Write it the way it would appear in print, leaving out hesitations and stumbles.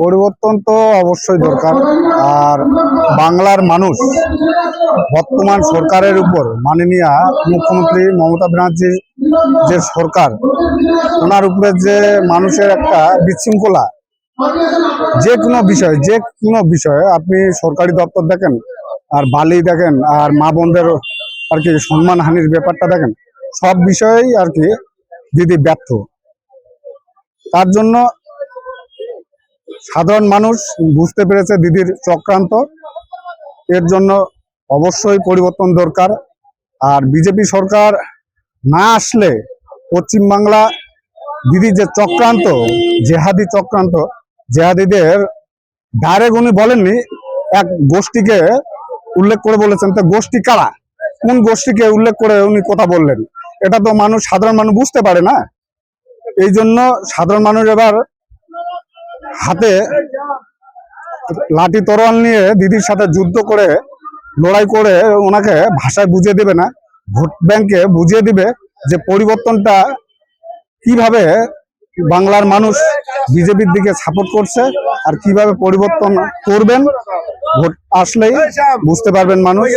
পরিবর্তন তো অবশ্যই দরকার। আর বাংলার মানুষ বর্তমান সরকারের উপর মাননীয় মুখ্যমন্ত্রী মমতা ব্যানার্জি যে সরকার, ওনার উপরে যে মানুষের একটা বিশৃঙ্খলা, যে কোনো বিষয়ে আপনি সরকারি দপ্তর দেখেন, আর বালি দেখেন, আর মা বোনদের আর কি সম্মানহানির ব্যাপারটা দেখেন, সব বিষয়েই আর কি দিদি ব্যর্থ। তার জন্য সাধারণ মানুষ বুঝতে পেরেছে দিদির চক্রান্ত। এর জন্য অবশ্যই পরিবর্তন দরকার। আর বিজেপি সরকার না আসলে পশ্চিমবাংলা দিদির যে চক্রান্ত, জেহাদিদের ডাইরেক্ট উনি বলেননি, এক গোষ্ঠীকে উল্লেখ করে বলেছেন। তো গোষ্ঠী কারা, কোন গোষ্ঠীকে উল্লেখ করে উনি কথা বললেন, এটা তো সাধারণ মানুষ বুঝতে পারে না। এই জন্য সাধারণ মানুষ এবার হাতে লাঠি তরোয়াল নিয়ে দিদির সাথে যুদ্ধ করে, লড়াই করে ওনাকে ভাষায় বুঝিয়ে দেবে না, ভোট ব্যাংকে বুঝিয়ে দিবে যে পরিবর্তনটা কিভাবে বাংলার মানুষ বিজেপির দিকে সাপোর্ট করছে আর কিভাবে পরিবর্তন করবেন। ভোট আসলেই বুঝতে পারবেন মানুষ।